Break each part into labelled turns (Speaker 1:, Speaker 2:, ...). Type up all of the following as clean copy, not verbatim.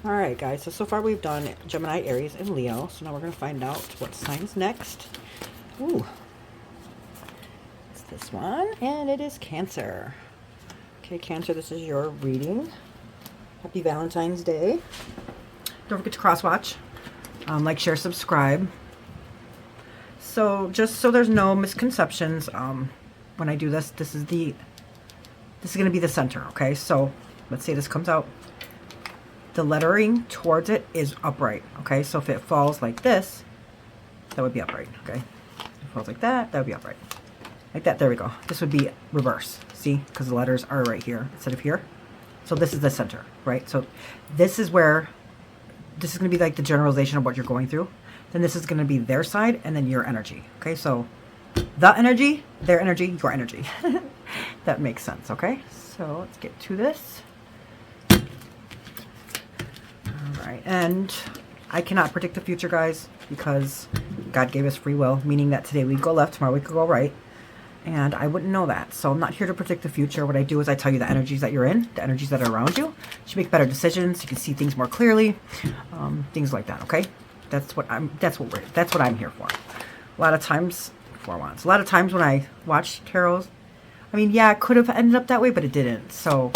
Speaker 1: All right, guys. So far we've done Gemini, Aries, and Leo. So now we're going to find out what sign's next. Ooh. It's this one, and it is Cancer. Okay, Cancer, this is your reading. Happy Valentine's Day. Don't forget to cross-watch. Like, share, subscribe. So just so there's no misconceptions, when I do this, this is going to be the center, okay? So let's say this comes out. The lettering towards it is upright, okay? So if it falls like this, that would be upright, okay? If it falls like that, that would be upright. Like that, there we go. This would be reverse, see? Because the letters are right here instead of here. So this is the center, right? So this is where, this is going to be like the generalization of what you're going through. Then this is going to be their side and then your energy, okay? So the energy, their energy, your energy. That makes sense, okay? So let's get to this. Alright, and I cannot predict the future, guys, because God gave us free will, meaning that today we go left, tomorrow we could go right, and I wouldn't know that. So I'm not here to predict the future. What I do is I tell you the energies that you're in, the energies that are around you. You should make better decisions. You can see things more clearly, things like that, okay? That's what I'm here for. A lot of times, four wands. A lot of times when I watch tarots, I mean, yeah, it could have ended up that way, but it didn't. So,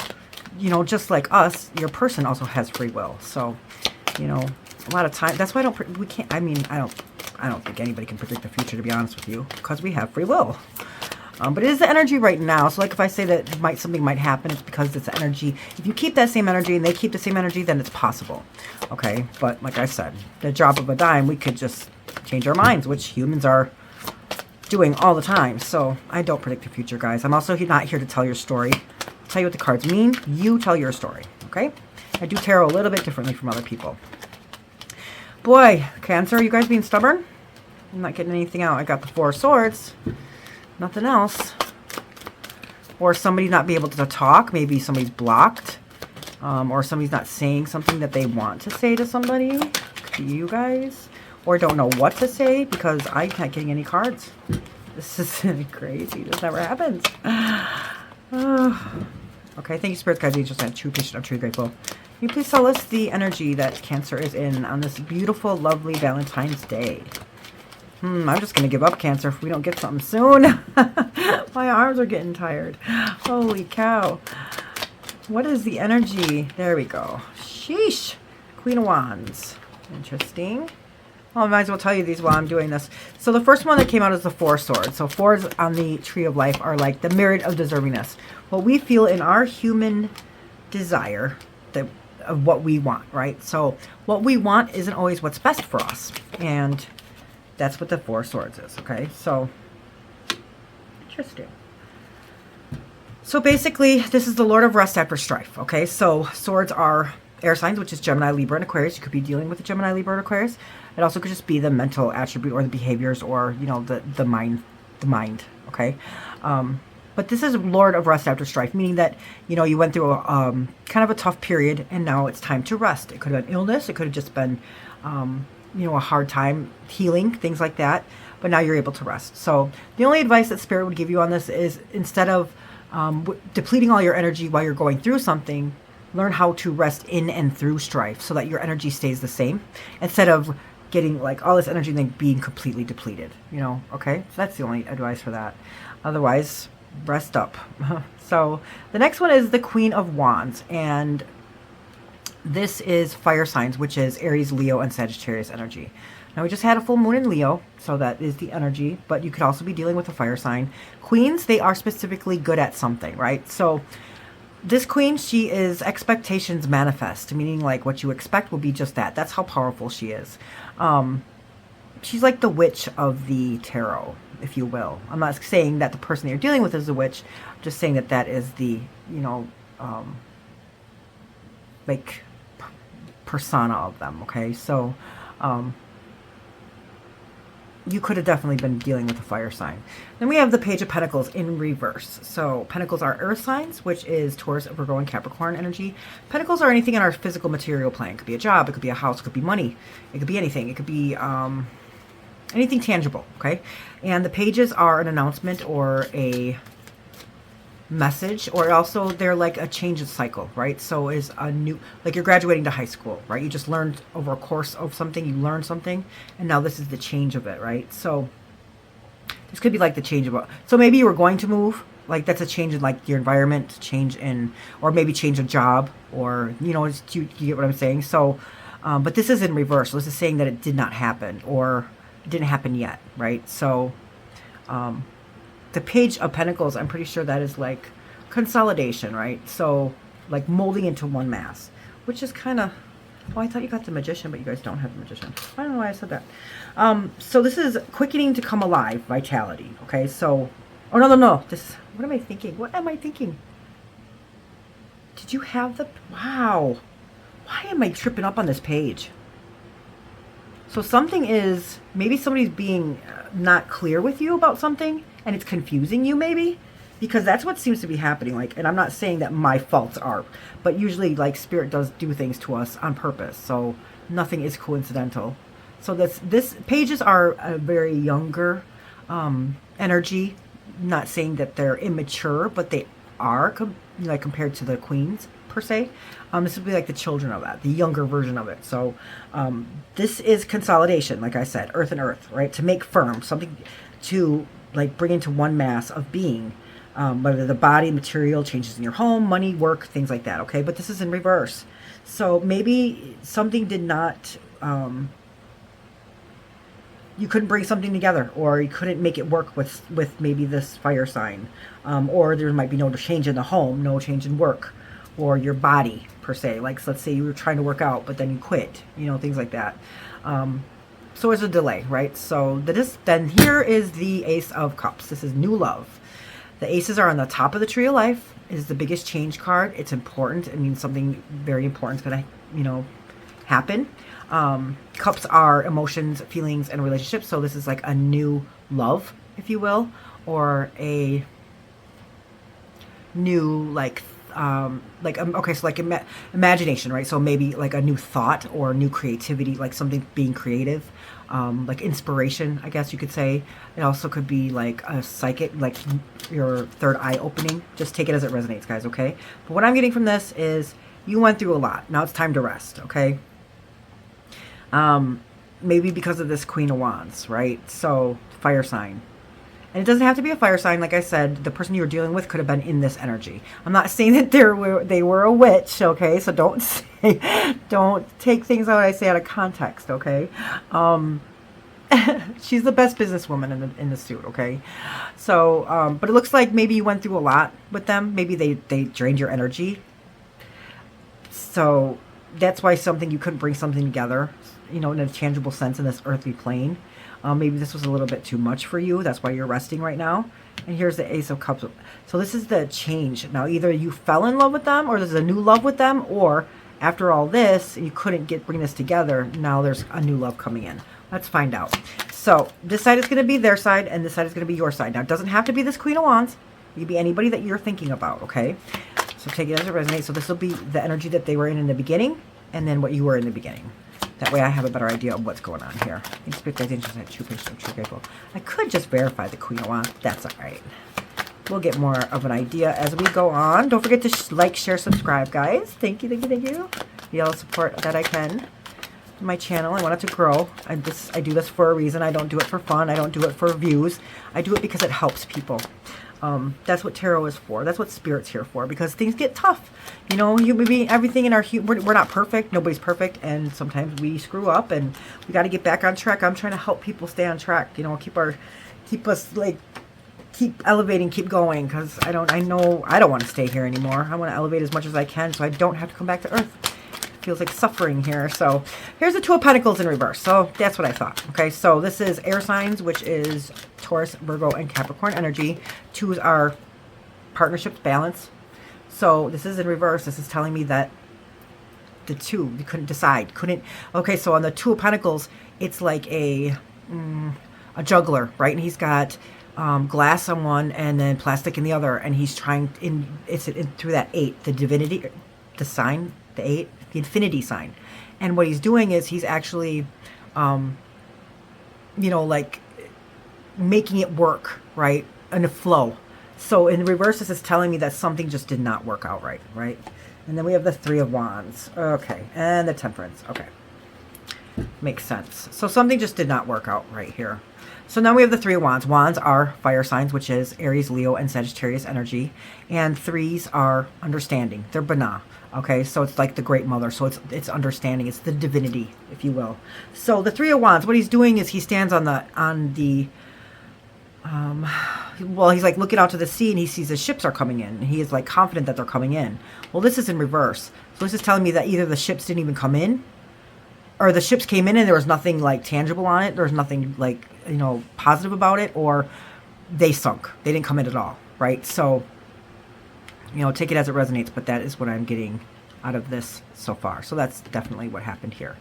Speaker 1: you know, just like us, your person also has free will. So, you know, a lot of times, that's why I don't think anybody can predict the future, to be honest with you, because we have free will. But it is the energy right now. So like if I say that something might happen, it's because it's the energy. If you keep that same energy and they keep the same energy, then it's possible. Okay. But like I said, the drop of a dime, we could just change our minds, which humans are doing all the time. So I don't predict the future, guys. I'm also not here to tell your story. I'll tell you what the cards mean. You tell your story. Okay. I do tarot a little bit differently from other people. Boy, Cancer, are you guys being stubborn? I'm not getting anything out. I got the Four of Swords. Nothing else. Or somebody not be able to talk. Maybe somebody's blocked. Or somebody's not saying something that they want to say to somebody. To you guys. Or don't know what to say because I'm not getting any cards. This is crazy. This never happens. Okay, thank you, Spirit Guides, Angels, and True Patient. I'm truly grateful. Can you please tell us the energy that Cancer is in on this beautiful, lovely Valentine's Day? I'm just going to give up, Cancer, if we don't get something soon. My arms are getting tired. Holy cow. What is the energy? There we go. Sheesh. Queen of Wands. Interesting. Well, I might as well tell you these while I'm doing this. So the first one that came out is the Four of Swords. So fours on the Tree of Life are like the merit of deservingness. What we feel in our human desire of what we want, right? So what we want isn't always what's best for us. And that's what the Four of Swords is, okay? So, interesting. So basically, this is the Lord of Rest after strife, okay? So swords are air signs, which is Gemini, Libra, and Aquarius. You could be dealing with a Gemini, Libra, and Aquarius. It also could just be the mental attribute or the behaviors or, you know, the mind, okay? But this is Lord of Rest after strife, meaning that, you know, you went through a kind of a tough period and now it's time to rest. It could have been illness. It could have just been, you know, a hard time healing, things like that. But now you're able to rest. So the only advice that Spirit would give you on this is instead of depleting all your energy while you're going through something, learn how to rest in and through strife so that your energy stays the same instead of getting like all this energy and then being completely depleted, you know, okay? So that's the only advice for that. Otherwise, rest up. So the next one is the Queen of Wands, and this is fire signs, which is Aries, Leo, and Sagittarius energy. Now we just had a full moon in Leo, so that is the energy, but you could also be dealing with a fire sign. Queens, they are specifically good at something, right? So this queen, she is expectations manifest, meaning like what you expect will be just that. That's how powerful she is. She's like the witch of the tarot, if you will. I'm not saying that the person that you're dealing with is a witch. I'm just saying that that is the, you know, like persona of them, okay? So you could have definitely been dealing with a fire sign. Then we have the Page of Pentacles in reverse. So Pentacles are earth signs, which is Taurus, Virgo, and Capricorn energy. Pentacles are anything in our physical material plane. It could be a job, it could be a house, it could be money, it could be anything. It could be anything tangible, okay? And the pages are an announcement or a message, or also they're like a change of cycle, right? So is a new, like you're graduating to high school, right? You just learned over a course of something, you learned something, and now this is the change of it, right? So this could be like the change of, so maybe you were going to move, like that's a change in like your environment, change in, or maybe change a job, or, you know, you get what I'm saying? So, but this is in reverse. So this is saying that it did not happen, or it didn't happen yet, right? So, the Page of Pentacles, I'm pretty sure that is like consolidation, right? So like molding into one mass, which is kind of, oh, I thought you got the Magician, but you guys don't have the Magician. I don't know why I said that. So this is quickening to come alive, vitality. Okay, so, oh, no. This, what am I thinking? What am I thinking? Did you have the, wow. Why am I tripping up on this page? So something is, maybe somebody's being not clear with you about something, and it's confusing you maybe, because that's what seems to be happening. Like, and I'm not saying that my faults are, but usually like Spirit does do things to us on purpose. So nothing is coincidental. So this pages are a very younger energy. Not saying that they're immature, but they are like compared to the queens per se. This would be like the children of that, the younger version of it. So this is consolidation, like I said, earth and earth, right? To make firm, something to like bring into one mass of being, whether the body, material, changes in your home, money, work, things like that, okay? But this is in reverse. So maybe something did not, you couldn't bring something together, or you couldn't make it work with maybe this fire sign, or there might be no change in the home, no change in work, or your body per se. Like, so let's say you were trying to work out, but then you quit, you know, things like that. So there's a delay, right? So then here is the Ace of Cups. This is new love. The aces are on the top of the tree of life. It is the biggest change card. It's important. It means something very important is going to, you know, happen. Cups are emotions, feelings, and relationships. So this is like a new love, if you will, or a new okay, so like imagination, right? So maybe like a new thought or new creativity, like something being creative, like inspiration, I guess you could say. It also could be like a psychic, like your third eye opening. Just take it as it resonates, guys, okay? But what I'm getting from this is you went through a lot. Now it's time to rest, okay? Maybe because of this Queen of Wands, right? So fire sign. And it doesn't have to be a fire sign. Like I said, the person you were dealing with could have been in this energy. I'm not saying that they were a witch, okay? So don't take things out I say out of context, okay? She's the best businesswoman in the suit, okay? So, but it looks like maybe you went through a lot with them. Maybe they drained your energy. So that's why you couldn't bring something together, you know, in a tangible sense in this earthly plane. Maybe this was a little bit too much for you. That's why you're resting right now. And here's the Ace of Cups. So this is the change. Now, either you fell in love with them, or there's a new love with them, or after all this, you couldn't bring this together. Now there's a new love coming in. Let's find out. So this side is going to be their side, and this side is going to be your side. Now, it doesn't have to be this Queen of Wands. It could be anybody that you're thinking about, okay? So take it as it resonates. So this will be the energy that they were in the beginning, and then what you were in the beginning. That way I have a better idea of what's going on here. I could just verify the Queen of Wands. That's all right. We'll get more of an idea as we go on. Don't forget to like, share, subscribe, guys. Thank you, thank you, thank you. The all support that I can. My channel, I want it to grow. I do this for a reason. I don't do it for fun. I don't do it for views. I do it because it helps people. That's what tarot is for. That's what Spirit's here for, because things get tough. You know, everything in our we're not perfect. Nobody's perfect, and sometimes we screw up, and we got to get back on track. I'm trying to help people stay on track. You know, keep elevating, keep going, because I know I don't want to stay here anymore. I want to elevate as much as I can, so I don't have to come back to Earth. Feels like suffering here. So here's the Two of Pentacles in reverse. So that's what I thought. Okay, so this is air signs, which is Taurus, Virgo, and Capricorn energy. Twos are partnerships, balance. So this is in reverse. This is telling me that the two, you couldn't decide, okay, so on the Two of Pentacles, it's like a juggler, right? And he's got glass on one and then plastic in the other, and he's trying through that 8, the divinity, the sign, the 8, the infinity sign. And what he's doing is he's actually you know, like making it work, right, in a flow. So in reverse, this is telling me that something just did not work out right, right? And then we have the Three of Wands. Okay. And the Temperance. Okay. Makes sense. So something just did not work out right here. So now we have the Three of Wands. Wands are fire signs, which is Aries, Leo, and Sagittarius energy. And threes are understanding. They're Bana. Okay, so it's like the Great Mother. So it's understanding. It's the divinity, if you will. So the Three of Wands, what he's doing is he stands on the well, he's like looking out to the sea and he sees the ships are coming in. He is like confident that they're coming in. Well, this is in reverse. So this is telling me that either the ships didn't even come in, or the ships came in and there was nothing like tangible on it. There was nothing like, you know, positive about it, or they sunk. They didn't come in at all, right? So, you know, take it as it resonates, but that is what I'm getting out of this so far. So that's definitely what happened here.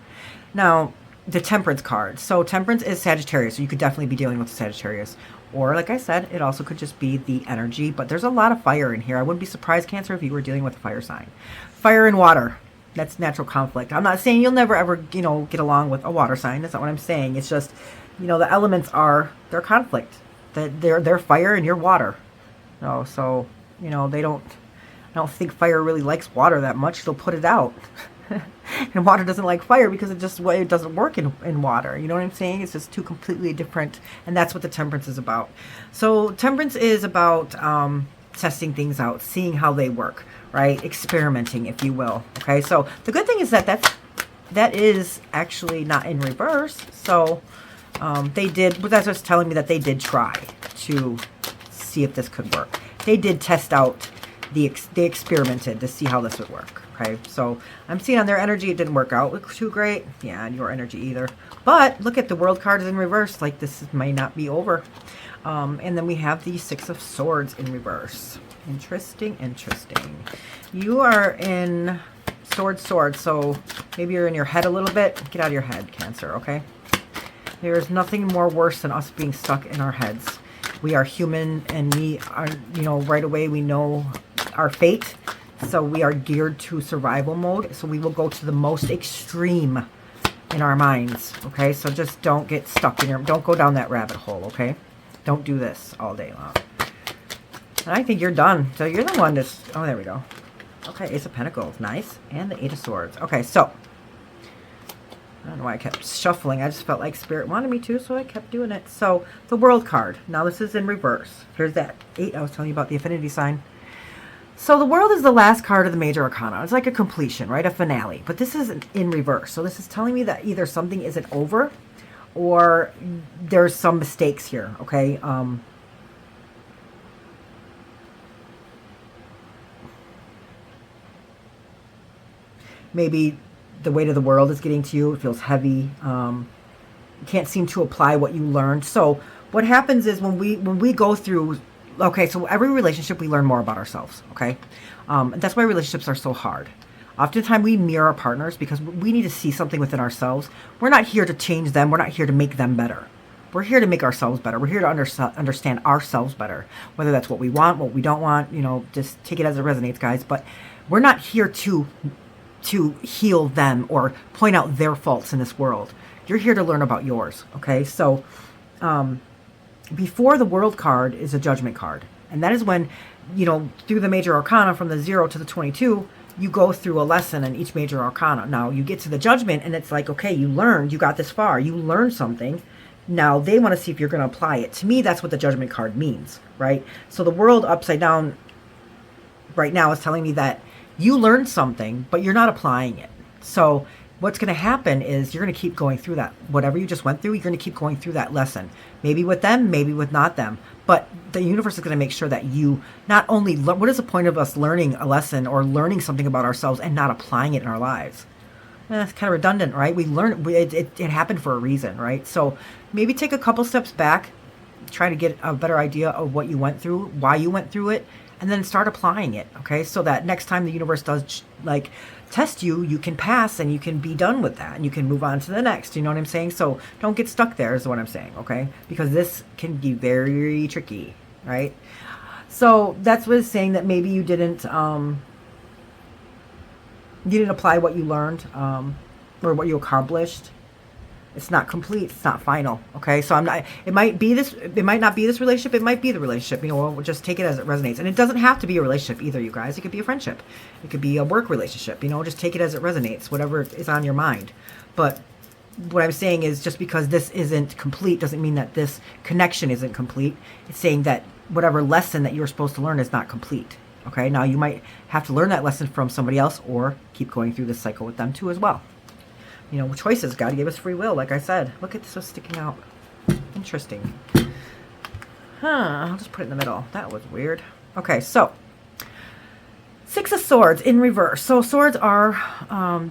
Speaker 1: Now, the Temperance card. So Temperance is Sagittarius, so you could definitely be dealing with Sagittarius. Or, like I said, it also could just be the energy, but there's a lot of fire in here. I wouldn't be surprised, Cancer, if you were dealing with a fire sign. Fire and water. That's natural conflict. I'm not saying you'll never ever, you know, get along with a water sign. That's not what I'm saying. It's just, you know, the elements are their conflict. That they're fire and you're water. No, so, you know, I don't think fire really likes water that much. They'll put it out. And water doesn't like fire because it doesn't work in water. You know what I'm saying? It's just two completely different, and that's what the Temperance is about. So Temperance is about testing things out, seeing how they work, right? Experimenting, if you will. Okay, so the good thing is that is actually not in reverse. So they did, but that's just telling me that they did try to see if this could work. They did test out, they experimented to see how this would work. Okay, so I'm seeing on their energy it didn't work out too great. Yeah, and your energy either. But look at the World card is in reverse. Like, this might not be over. And then we have the Six of Swords in reverse. Interesting, interesting. You are in sword, so maybe you're in your head a little bit. Get out of your head, Cancer, okay? There's nothing more worse than us being stuck in our heads. We are human, and we are, you know, right away we know our fate. So we are geared to survival mode. So we will go to the most extreme in our minds. Okay, so just don't get stuck in don't go down that rabbit hole. Okay, don't do this all day long. And I think you're done. So you're the one that's, oh, there we go. Okay, Ace of Pentacles, nice. And the Eight of Swords. Okay, so I don't know why I kept shuffling. I just felt like Spirit wanted me to, so I kept doing it. So the World card. Now this is in reverse. Here's that 8 I was telling you about, the affinity sign. So the World is the last card of the major arcana. It's like a completion, right? A finale. But this is in reverse. So this is telling me that either something isn't over or there's some mistakes here, okay? Maybe the weight of the world is getting to you. It feels heavy. You can't seem to apply what you learned. So what happens is when we go through... Okay, so every relationship we learn more about ourselves, okay? That's why relationships are so hard. Oftentimes we mirror our partners because we need to see something within ourselves. We're not here to change them. We're not here to make them better. We're here to make ourselves better. We're here to understand ourselves better, whether that's what we want, what we don't want, you know, just take it as it resonates, guys. But we're not here to heal them or point out their faults in this world. You're here to learn about yours, okay? So, before the World card is a Judgment card. And that is when, you know, through the major arcana from the 0 to the 22, you go through a lesson in each major arcana. Now, you get to the Judgment and it's like, okay, you learned, you got this far, you learned something. Now, they want to see if you're going to apply it. To me, that's what the Judgment card means, right? So the World upside down right now is telling me that you learned something, but you're not applying it. So what's going to happen is you're going to keep going through that. Whatever you just went through, you're going to keep going through that lesson. Maybe with them, maybe with not them. But the universe is going to make sure that you not only learn. What is the point of us learning a lesson or learning something about ourselves and not applying it in our lives? It's kind of redundant, right? We learn it happened for a reason, right? So maybe take a couple steps back, try to get a better idea of what you went through, why you went through it, and then start applying it, okay? So that next time the universe does, like, test you, you can pass and you can be done with that and you can move on to the next. You know what I'm saying? So don't get stuck there is what I'm saying, okay? Because this can be very tricky, right? So that's what it's saying, that maybe you didn't apply what you learned or what you accomplished. It's not complete. It's not final. Okay, so I'm not. It might be this. It might not be this relationship. It might be the relationship. You know, we'll just take it as it resonates. And it doesn't have to be a relationship either, you guys. It could be a friendship. It could be a work relationship. You know, just take it as it resonates. Whatever is on your mind. But what I'm saying is, just because this isn't complete doesn't mean that this connection isn't complete. It's saying that whatever lesson that you're supposed to learn is not complete. Okay, now you might have to learn that lesson from somebody else or keep going through this cycle with them too as well. You know, choices. God gave us free will, like I said. Look at this one sticking out. Interesting. I'll just put it in the middle. That was weird. Okay, so Six of Swords in reverse. So swords are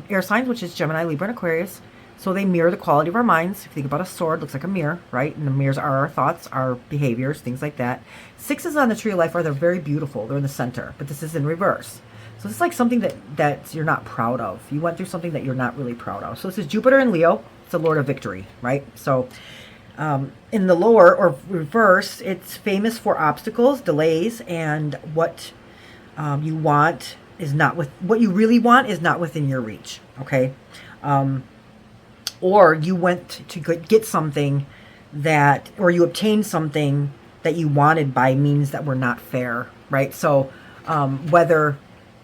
Speaker 1: air signs, which is Gemini, Libra, and Aquarius. So they mirror the quality of our minds. If you think about a sword, it looks like a mirror, right? And the mirrors are our thoughts, our behaviors, things like that. Sixes on the tree of life they're very beautiful. They're in the center, but this is in reverse. So it's like something that you're not proud of. You went through something that you're not really proud of. So this is Jupiter in Leo. It's the Lord of Victory, right? So in the lower or reverse, it's famous for obstacles, delays, and what you want is not what you really want is not within your reach. Okay, or you went to get something that, or you obtained something that you wanted by means that were not fair, right? So whether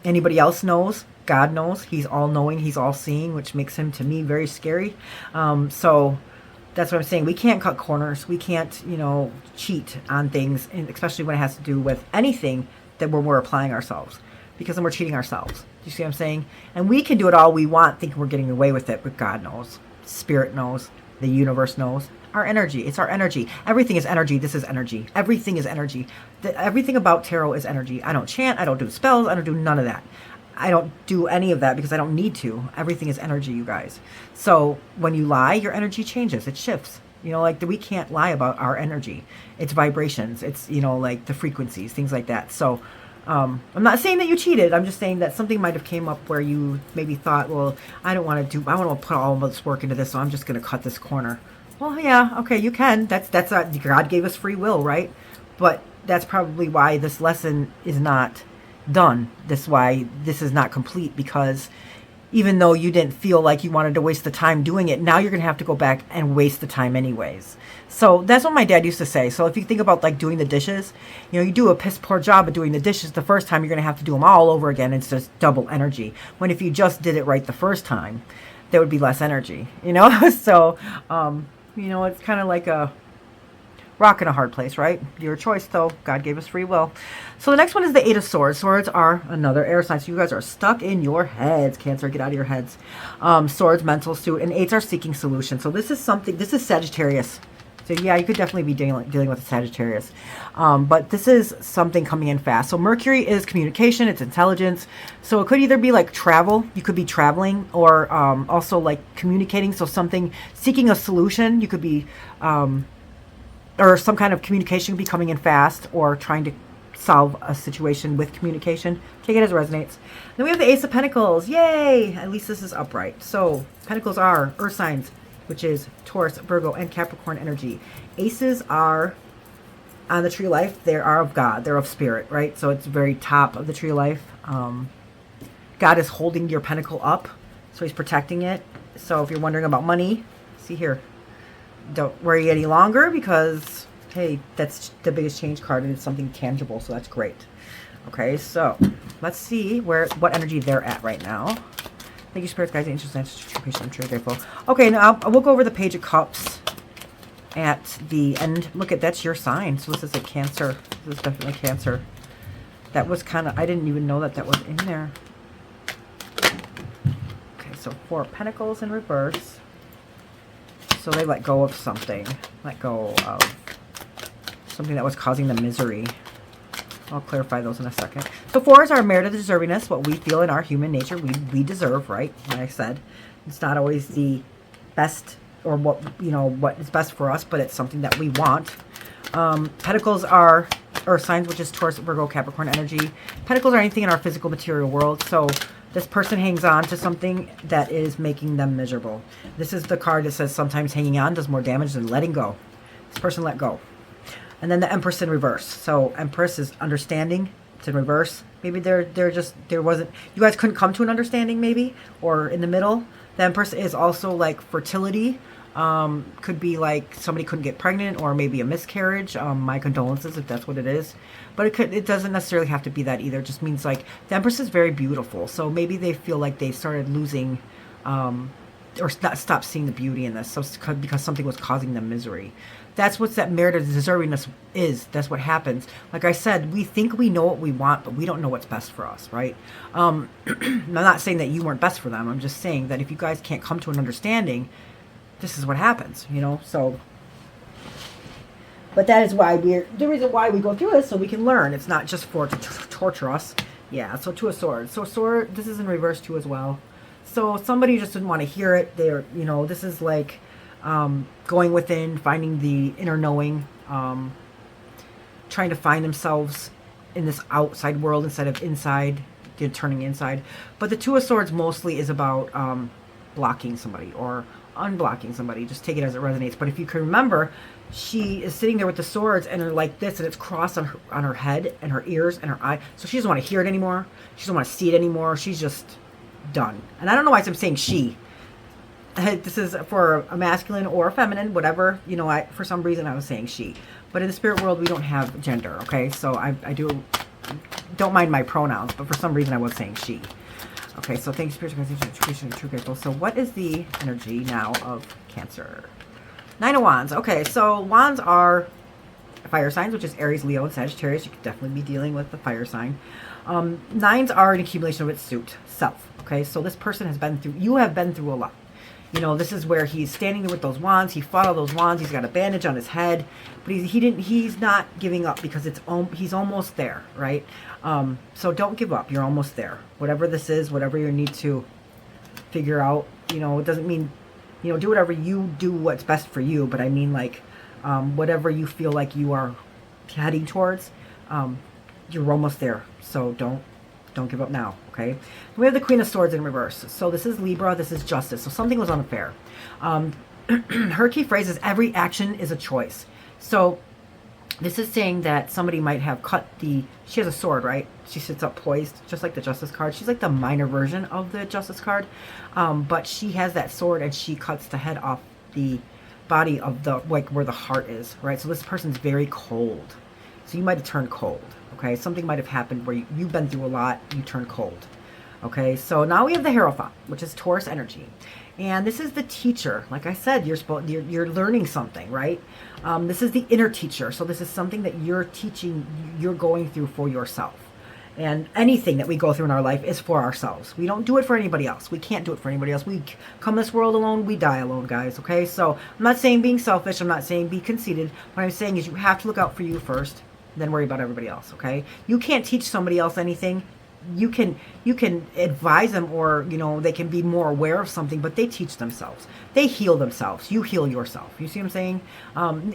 Speaker 1: anybody else knows, God knows. He's all-knowing. He's all-seeing, which makes him, to me, very scary. So that's what I'm saying. We can't cut corners. We can't, you know, cheat on things, and especially when it has to do with anything that we're applying ourselves, because then we're cheating ourselves. Do you see what I'm saying? And we can do it all we want, thinking we're getting away with it, but God knows. Spirit knows. The universe knows. Our energy. It's our energy. Everything is energy. This is energy. Everything is energy. Everything about tarot is energy. I don't chant. I don't do spells. I don't do none of that. I don't do any of that because I don't need to. Everything is energy, you guys. So when you lie, your energy changes. It shifts. You know, like we can't lie about our energy. It's vibrations. It's, you know, like the frequencies, things like that. So I'm not saying that you cheated. I'm just saying that something might have came up where you maybe thought, well, I want to put all of this work into this, so I'm just going to cut this corner. Well, yeah, okay, you can. That's God gave us free will, right? But that's probably why this lesson is not done. That's why this is not complete, because even though you didn't feel like you wanted to waste the time doing it, now you're going to have to go back and waste the time anyways. So that's what my dad used to say. So if you think about like doing the dishes, you know, you do a piss poor job of doing the dishes the first time, you're going to have to do them all over again. It's just double energy. When if you just did it right the first time, there would be less energy, you know? So, you know, it's kind of like a rock in a hard place, right? Your choice, though. God gave us free will. So the next one is the Eight of Swords. Swords are another air sign. So you guys are stuck in your heads. Cancer, get out of your heads. Swords, mental suit, and eights are seeking solution. So this is something, this is Sagittarius. So yeah, you could definitely be dealing with a Sagittarius. But this is something coming in fast. So Mercury is communication, it's intelligence. So it could either be like travel, you could be traveling, or also like communicating. So something, seeking a solution, you could be, or some kind of communication could be coming in fast, or trying to solve a situation with communication. Take it as it resonates. Then we have the Ace of Pentacles. Yay! At least this is upright. So Pentacles are earth signs, which is Taurus, Virgo, and Capricorn energy. Aces are on the tree of life. They are of God. They're of spirit, right? So it's very top of the tree of life. God is holding your pentacle up, so he's protecting it. So if you're wondering about money, see here. Don't worry any longer, because, hey, that's the biggest change card, and it's something tangible, so that's great. Okay, so let's see what energy they're at right now. Thank you, Spirit Guides, Angels, Ancestors, True Patient. I'm truly grateful. Okay, now we'll go over the Page of Cups at the end. Look at, that's your sign. So this is a Cancer. This is definitely Cancer. That was kind of, I didn't even know that was in there. Okay, so 4 Pentacles in reverse. So they let go of something. Let go of something that was causing them misery. I'll clarify those in a second. So 4 is our merit of deservingness, what we feel in our human nature we deserve, right? Like I said, it's not always the best, or what, you know, what is best for us, but it's something that we want. Pentacles are earth signs, which is Taurus, Virgo, Capricorn energy. Pentacles are anything in our physical material world. So this person hangs on to something that is making them miserable. This is the card that says sometimes hanging on does more damage than letting go. This person let go. And then the Empress in reverse. So Empress is understanding. It's in reverse. Maybe there wasn't, you guys couldn't come to an understanding maybe, or in the middle. The Empress is also like fertility, Could be like somebody couldn't get pregnant, or maybe a miscarriage. My condolences if that's what it is. But it doesn't necessarily have to be that either. It just means like the Empress is very beautiful. So maybe they feel like they started losing, or stop seeing the beauty in this. So because something was causing them misery. That's what that merit of deservingness is. That's what happens. Like I said, we think we know what we want, but we don't know what's best for us, right? I'm not saying that you weren't best for them. I'm just saying that if you guys can't come to an understanding, this is what happens, you know? So, but that is why the reason why we go through this, so we can learn. It's not just for to torture us. Yeah, so Two of Swords. So sword, this is in reverse too as well. So somebody just didn't want to hear it. They're, you know, this is like going within, finding the inner knowing, trying to find themselves in this outside world instead of inside, turning inside. But the Two of Swords mostly is about blocking somebody or unblocking somebody. Just take it as it resonates. But if you can remember, she is sitting there with the swords and they're like this, and it's crossed on her head and her ears and her eye. So she doesn't want to hear it anymore. She doesn't want to see it anymore. She's just done. And I don't know why I'm saying she. This is for a masculine or a feminine, whatever. You know, for some reason I was saying she. But in the spirit world, we don't have gender, okay? So I don't mind my pronouns, but for some reason I was saying she. Okay, so thank you, spiritual concentration, true grateful. So what is the energy now of Cancer? Nine of Wands. Okay, so Wands are fire signs, which is Aries, Leo, and Sagittarius. You could definitely be dealing with the fire sign. Nines are an accumulation of its self. Okay, so this person has been through, you have been through a lot. You know, this is where he's standing there with those wands. He fought all those wands. He's got a bandage on his head, but he's not giving up because he's almost there, right? So don't give up. You're almost there. Whatever this is, whatever you need to figure out, you know, it doesn't mean, you know, do whatever you do what's best for you, but I mean like whatever you feel like you are heading towards, you're almost there. So don't give up now, okay? We have the Queen of Swords in reverse. So this is Libra, this is Justice. So something was unfair. Her key phrase is every action is a choice. So this is saying that somebody might have she has a sword, right? She sits up poised, just like the Justice card. She's like the minor version of the Justice card. But she has that sword and she cuts the head off the body of like where the heart is, right? So this person's very cold. So you might have turned cold. Okay, something might have happened where you've been through a lot, you turn cold. Okay, so now we have the Hierophant, which is Taurus energy. And this is the teacher. Like I said, you're learning something, right? This is the inner teacher. So this is something that you're teaching, you're going through for yourself. And anything that we go through in our life is for ourselves. We don't do it for anybody else. We can't do it for anybody else. We come this world alone, we die alone, guys, okay? So I'm not saying being selfish, I'm not saying be conceited. What I'm saying is you have to look out for you first, then worry about everybody else, okay? You can't teach somebody else anything. You can advise them, or, you know, they can be more aware of something, but they teach themselves. They heal themselves. You heal yourself. You see what I'm saying?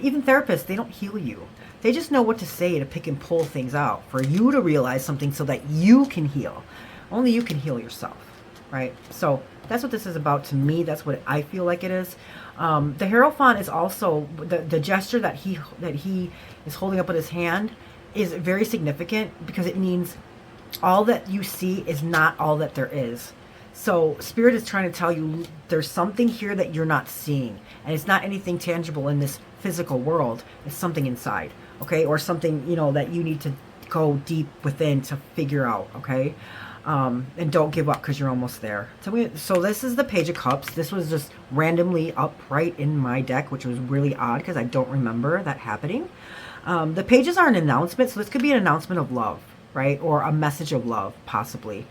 Speaker 1: Even therapists, they don't heal you. They just know what to say to pick and pull things out for you to realize something so that you can heal. Only you can heal yourself, right? So that's what this is about to me. That's what I feel like it is. The Hierophant is also the gesture that he is holding up with his hand is very significant because it means all that you see is not all that there is. So Spirit is trying to tell you there's something here that you're not seeing, and it's not anything tangible in this physical world. It's something inside, okay, or something, you know, that you need to go deep within to figure out, okay. And don't give up because you're almost there. So this is the Page of Cups. This was just randomly upright in my deck, which was really odd because I don't remember that happening. The pages are an announcement, so this could be an announcement of love, right? Or a message of love, possibly.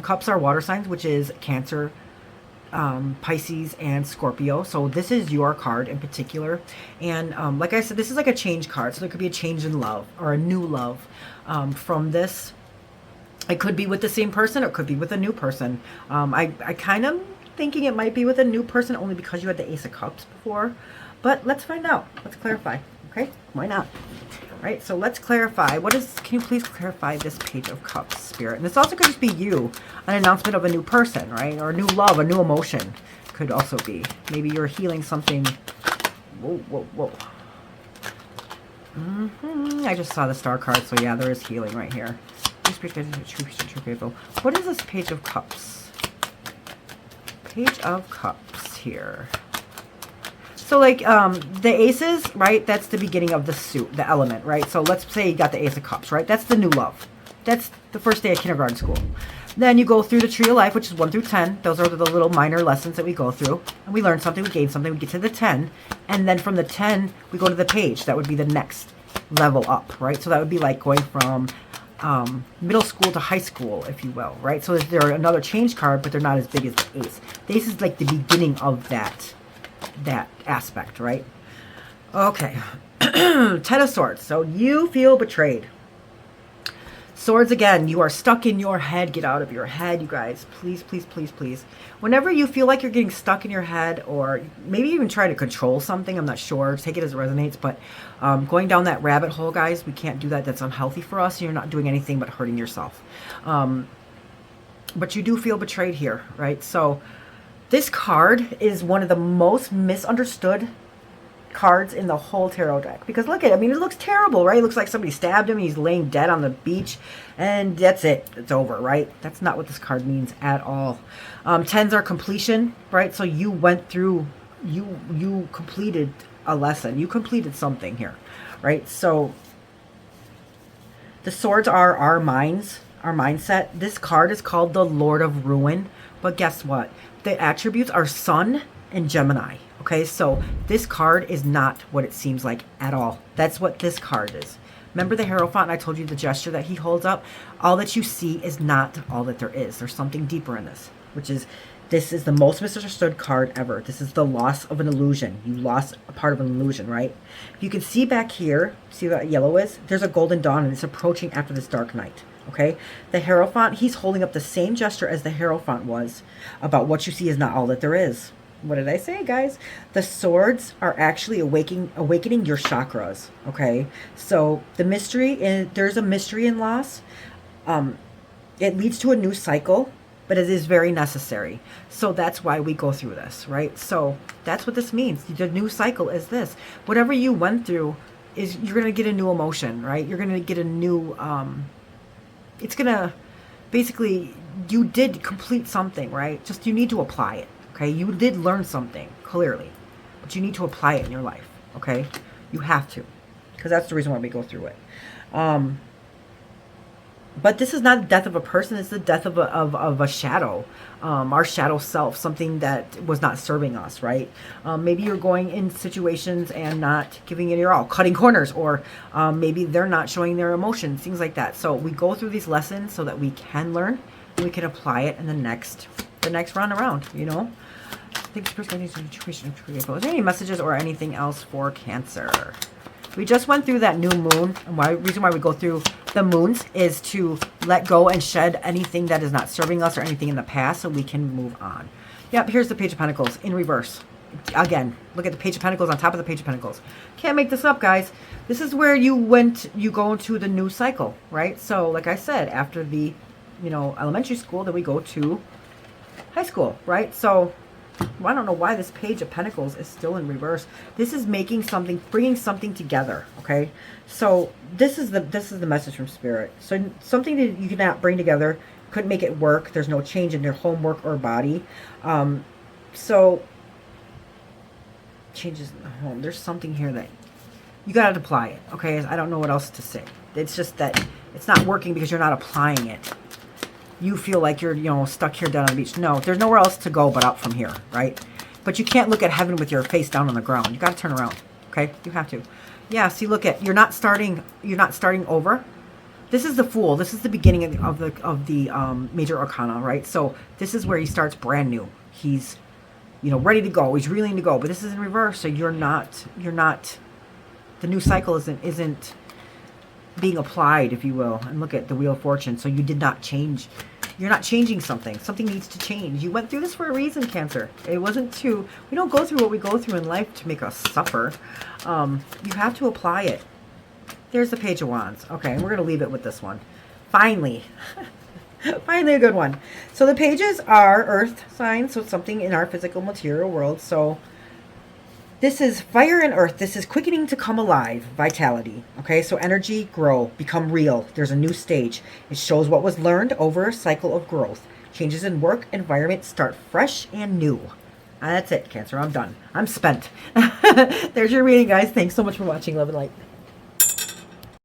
Speaker 1: Cups are water signs, which is Cancer, Pisces, and Scorpio. So this is your card in particular. And like I said, this is like a change card. So there could be a change in love or a new love from this. It could be with the same person, or it could be with a new person. I kind of thinking it might be with a new person only because you had the Ace of Cups before. But let's find out. Let's clarify. Okay? Why not? All right, so let's clarify. Can you please clarify this Page of Cups, Spirit? And this also could just be you, an announcement of a new person, right? Or a new love, a new emotion could also be. Maybe you're healing something. Whoa, whoa, whoa. I just saw the Star card, so yeah, there is healing right here. What is this Page of Cups? Page of Cups here. So like the aces, right? That's the beginning of the suit, the element, right? So let's say you got the Ace of Cups, right? That's the new love. That's the first day of kindergarten school. Then you go through the tree of life, which is 1 through 10. Those are the little minor lessons that we go through. And we learn something, we gain something, we get to the 10. And then from the 10, we go to the page. That would be the next level up, right? So that would be like going from middle school to high school, if you will, right? So they're another change card, but they're not as big as the ace. The ace is like the beginning of that aspect, right? Okay. 10 of Swords. So you feel betrayed. Swords again, you are stuck in your head. Get out of your head, you guys. Please, please, please, please. Whenever you feel like you're getting stuck in your head, or maybe even trying to control something, I'm not sure. Take it as it resonates. But going down that rabbit hole, guys, we can't do that. That's unhealthy for us. You're not doing anything but hurting yourself. But you do feel betrayed here, right? So this card is one of the most misunderstood cards in the whole tarot deck, because look at it. I mean, it looks terrible, right? It looks like somebody stabbed him. He's laying dead on the beach, and that's it. It's over, right? That's not what this card means at all. Tens are completion, right? So you went through, you completed a lesson. You completed something here, right? So the swords are our minds, our mindset. This card is called the Lord of Ruin, but guess what? The attributes are Sun and Gemini. Okay, so this card is not what it seems like at all. That's what this card is. Remember the Hierophant? I told you the gesture that he holds up. All that you see is not all that there is. There's something deeper in this, which is, this is the most misunderstood card ever. This is the loss of an illusion. You lost a part of an illusion, right? You can see back here, see what that yellow is? There's a golden dawn, and it's approaching after this dark night. Okay, the Hierophant, he's holding up the same gesture as the Hierophant was about what you see is not all that there is. What did I say, guys? The swords are actually awakening your chakras, okay? So the mystery, there's a mystery in loss. It leads to a new cycle, but it is very necessary. So that's why we go through this, right? So that's what this means. The new cycle is this. Whatever you went through, is you're going to get a new emotion, right? You're going to get a new, it's going to, basically, you did complete something, right? Just you need to apply it. Okay, you did learn something, clearly, but you need to apply it in your life, okay? You have to, because that's the reason why we go through it. But this is not the death of a person, it's the death of a shadow, our shadow self, something that was not serving us, right? Maybe you're going in situations and not giving it your all, cutting corners, or maybe they're not showing their emotions, things like that. So we go through these lessons so that we can learn, and we can apply it in the next run around, you know? Thanks for spending some situation. Is there any messages or anything else for Cancer? We just went through that new moon, and reason why we go through the moons is to let go and shed anything that is not serving us or anything in the past so we can move on. Yep, here's the Page of Pentacles in reverse. Again, look at the Page of Pentacles on top of the Page of Pentacles. Can't make this up, guys. This is where you go into the new cycle, right? So, like I said, after the, elementary school, then we go to high school, right? So I don't know why this Page of Pentacles is still in reverse. This is making something, bringing something together, okay? So this is the message from Spirit. So something that you cannot bring together, couldn't make it work. There's no change in your homework or body. So changes in the home. There's something here that you got to apply it, okay? I don't know what else to say. It's just that it's not working because you're not applying it. You feel like you're, stuck here down on the beach. No, there's nowhere else to go but up from here, right? But you can't look at heaven with your face down on the ground. You got to turn around, okay? You have to. Yeah, see, look at, you're not starting over. This is the Fool. This is the beginning of the Major Arcana, right? So this is where he starts brand new. He's, ready to go. He's reeling to go. But this is in reverse, so you're not, the new cycle isn't being applied, if you will. And look at the Wheel of Fortune. So you did not change. You're not changing something. Something needs to change. You went through this for a reason, Cancer. It wasn't we don't go through what we go through in life to make us suffer. You have to apply it. There's the Page of Wands. Okay, and we're going to leave it with this one. Finally. Finally a good one. So the pages are earth signs, so it's something in our physical material world. So this is fire and earth. This is quickening to come alive, vitality. Okay, so energy, grow, become real. There's a new stage. It shows what was learned over a cycle of growth. Changes in work, environment, start fresh and new. That's it, Cancer. I'm done. I'm spent. There's your reading, guys. Thanks so much for watching. Love and light.